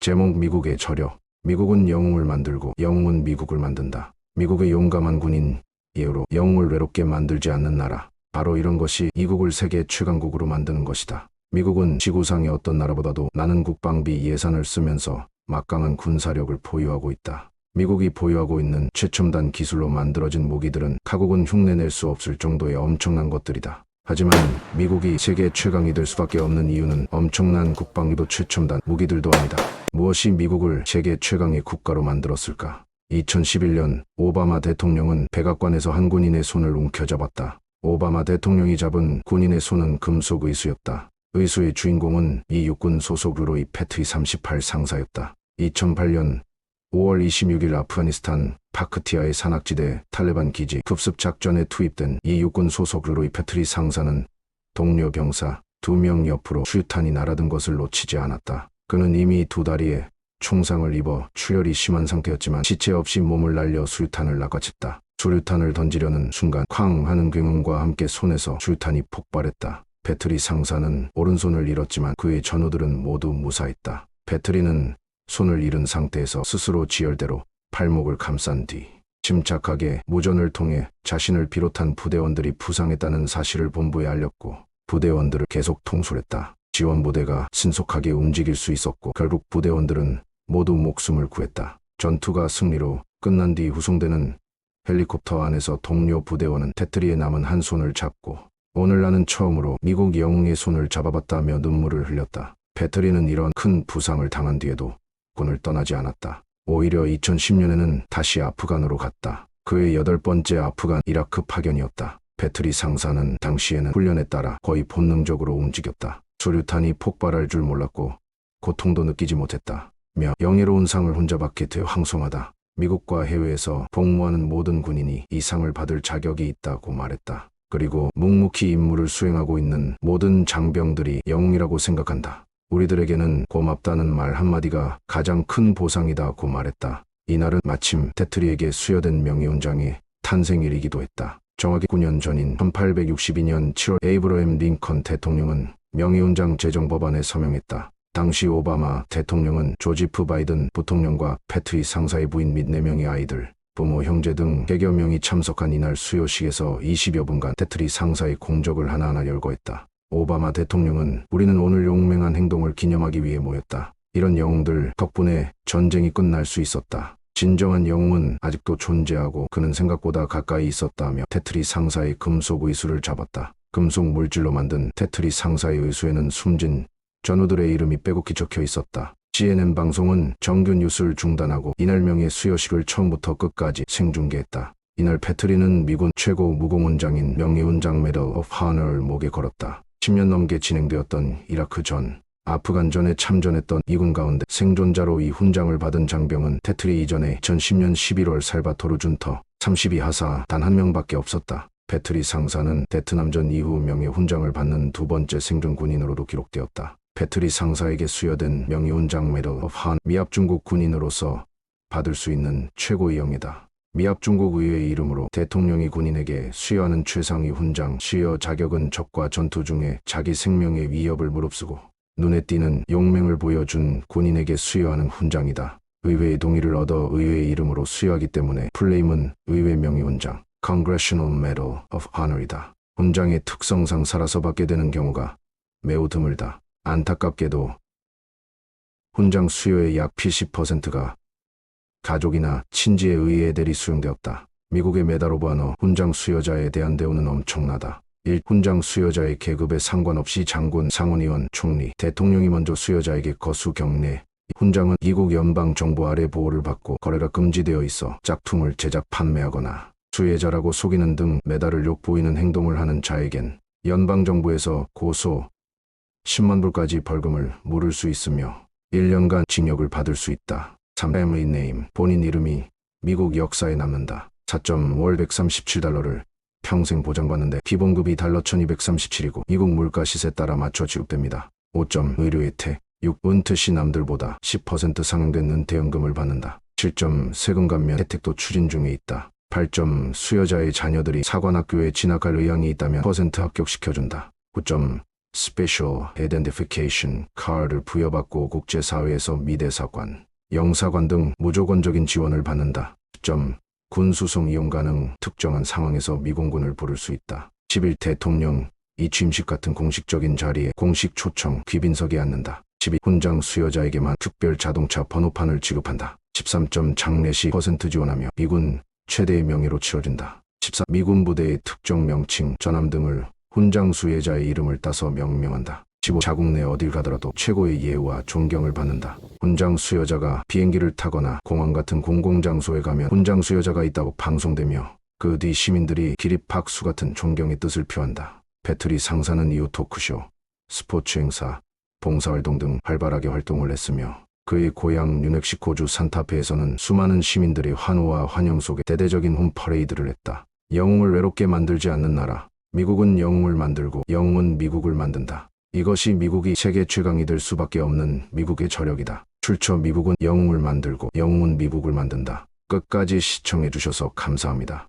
제목 미국의 저력. 미국은 영웅을 만들고 영웅은 미국을 만든다. 미국의 용감한 군인 예우로 영웅을 외롭게 만들지 않는 나라. 바로 이런 것이 미국을 세계 최강국으로 만드는 것이다. 미국은 지구상의 어떤 나라보다도 많은 국방비 예산을 쓰면서 막강한 군사력을 보유하고 있다. 미국이 보유하고 있는 최첨단 기술로 만들어진 무기들은 타국은 흉내낼 수 없을 정도의 엄청난 것들이다. 하지만 미국이 세계 최강이 될 수밖에 없는 이유는 엄청난 국방비도 최첨단 무기들도 아니다. 무엇이 미국을 세계 최강의 국가로 만들었을까? 2011년 오바마 대통령은 백악관에서 한 군인의 손을 움켜잡았다. 오바마 대통령이 잡은 군인의 손은 금속 의수였다. 의수의 주인공은 미 육군 소속 루로이 패트리 38 상사였다. 2008년 5월 26일 아프가니스탄 파크티아의 산악지대 탈레반 기지 급습 작전에 투입된 이 육군 소속 루로이 패트리 상사는 동료 병사 2명 옆으로 수류탄이 날아든 것을 놓치지 않았다. 그는 이미 두 다리에 총상을 입어 출혈이 심한 상태였지만 시체 없이 몸을 날려 수류탄을 낚아챘다. 수류탄을 던지려는 순간 쾅 하는 굉음과 함께 손에서 수류탄이 폭발했다. 패트리 상사는 오른손을 잃었지만 그의 전우들은 모두 무사했다. 패트리는 손을 잃은 상태에서 스스로 지혈대로 팔목을 감싼 뒤 침착하게 무전을 통해 자신을 비롯한 부대원들이 부상했다는 사실을 본부에 알렸고 부대원들을 계속 통솔했다. 지원부대가 신속하게 움직일 수 있었고 결국 부대원들은 모두 목숨을 구했다. 전투가 승리로 끝난 뒤 후송되는 헬리콥터 안에서 동료 부대원은 패트리의 남은 한 손을 잡고 오늘 나는 처음으로 미국 영웅의 손을 잡아봤다며 눈물을 흘렸다. 패트리는 이런 큰 부상을 당한 뒤에도 군을 떠나지 않았다. 오히려 2010년에는 다시 아프간으로 갔다. 그의 8번째 아프간 이라크 파견이었다. 패트리 상사는 당시에는 훈련에 따라 거의 본능적으로 움직였다. 수류탄이 폭발할 줄 몰랐고 고통도 느끼지 못했다. 며 영예로운 상을 혼자 받게 돼 황송하다. 미국과 해외에서 복무하는 모든 군인이 이 상을 받을 자격이 있다고 말했다. 그리고 묵묵히 임무를 수행하고 있는 모든 장병들이 영웅이라고 생각한다. 우리들에게는 고맙다는 말 한마디가 가장 큰 보상이다고 말했다. 이날은 마침 패트리에게 수여된 명예훈장의 탄생일이기도 했다. 정확히 9년 전인 1862년 7월 에이브러햄 링컨 대통령은 명예훈장 제정 법안에 서명했다. 당시 오바마 대통령은 조지프 바이든 부통령과 패트리 상사의 부인 및 4명의 아이들, 부모, 형제 등 100여 명이 참석한 이날 수요식에서 20여 분간 패트리 상사의 공적을 하나하나 열거했다. 오바마 대통령은 우리는 오늘 용맹한 행동을 기념하기 위해 모였다. 이런 영웅들 덕분에 전쟁이 끝날 수 있었다. 진정한 영웅은 아직도 존재하고 그는 생각보다 가까이 있었다며 패트리 상사의 금속 의수를 잡았다. 금속 물질로 만든 패트리 상사의 의수에는 숨진 전우들의 이름이 빼곡히 적혀 있었다. CNN 방송은 정규 뉴스를 중단하고 이날 명예 수여식을 처음부터 끝까지 생중계했다. 이날 패트리는 미군 최고 무공훈장인 명예훈장 메달 오브 하너를 목에 걸었다. 10년 넘게 진행되었던 이라크 전, 아프간전에 참전했던 이군 가운데 생존자로 이 훈장을 받은 장병은 패트리 이전에 2010년 11월 살바토르 준터 32하사 단 한 명밖에 없었다. 패트리 상사는 베트남전 이후 명예훈장을 받는 두 번째 생존 군인으로도 기록되었다. 패트리 상사에게 수여된 명예훈장 메달 오브 하너, 미합 중국 군인으로서 받을 수 있는 최고의 영예다. 미합 중국 의회의 이름으로 대통령이 군인에게 수여하는 최상위 훈장, 수여 자격은 적과 전투 중에 자기 생명의 위협을 무릅쓰고 눈에 띄는 용맹을 보여준 군인에게 수여하는 훈장이다. 의회의 동의를 얻어 의회의 이름으로 수여하기 때문에 플레임은 의회 명예훈장, Congressional Medal of Honor이다. 훈장의 특성상 살아서 받게 되는 경우가 매우 드물다. 안타깝게도 훈장 수여의 약 70%가 가족이나 친지에 의해 대리 수용되었다. 미국의 메달 오브 하너 훈장 수여자에 대한 대우는 엄청나다. 1. 훈장 수여자의 계급에 상관없이 장군, 상원의원, 총리, 대통령이 먼저 수여자에게 거수 경례. 훈장은 미국 연방정부 아래 보호를 받고 거래가 금지되어 있어 짝퉁을 제작 판매하거나 수혜자라고 속이는 등 메달을 욕보이는 행동을 하는 자에겐 연방정부에서 고소 10만 불까지 벌금을 물을 수 있으며 1년간 징역을 받을 수 있다. 3. Family Name, 본인 이름이 미국 역사에 남는다. 4점 월 137달러를 평생 보장받는데 기본급이 달러 1237이고 미국 물가 시세 따라 맞춰 지급됩니다. 5점 의료 혜택, 6. 은퇴 시 남들보다 10% 상향된 은퇴연금을 받는다. 7점 세금 감면 혜택도 추진 중에 있다. 8점 수여자의 자녀들이 사관학교에 진학할 의향이 있다면 100% 합격시켜준다. 9점 Special Identification Card를 부여받고 국제사회에서 미대사관, 영사관 등 무조건적인 지원을 받는다. 군수송 이용 가능. 특정한 상황에서 미공군을 부를 수 있다. 11. 대통령 이 취임식 같은 공식적인 자리에 공식 초청 귀빈석에 앉는다. 12. 훈장 수여자에게만 특별 자동차 번호판을 지급한다. 13. 장례식 % 지원하며 미군 최대의 명예로 치러진다. 14. 미군 부대의 특정 명칭, 전함 등을 훈장 수혜자의 이름을 따서 명명한다. 15. 자국 내 어딜 가더라도 최고의 예우와 존경을 받는다. 훈장 수여자가 비행기를 타거나 공항 같은 공공장소에 가면 훈장 수여자가 있다고 방송되며 그 뒤 시민들이 기립박수 같은 존경의 뜻을 표한다. 패트리 상사는 이후 토크쇼, 스포츠 행사, 봉사활동 등 활발하게 활동을 했으며 그의 고향 뉴멕시코주 산타페에서는 수많은 시민들의 환호와 환영 속에 대대적인 홈퍼레이드를 했다. 영웅을 외롭게 만들지 않는 나라. 미국은 영웅을 만들고 영웅은 미국을 만든다. 이것이 미국이 세계 최강이 될 수밖에 없는 미국의 저력이다. 출처 미국은 영웅을 만들고 영웅은 미국을 만든다. 끝까지 시청해 주셔서 감사합니다.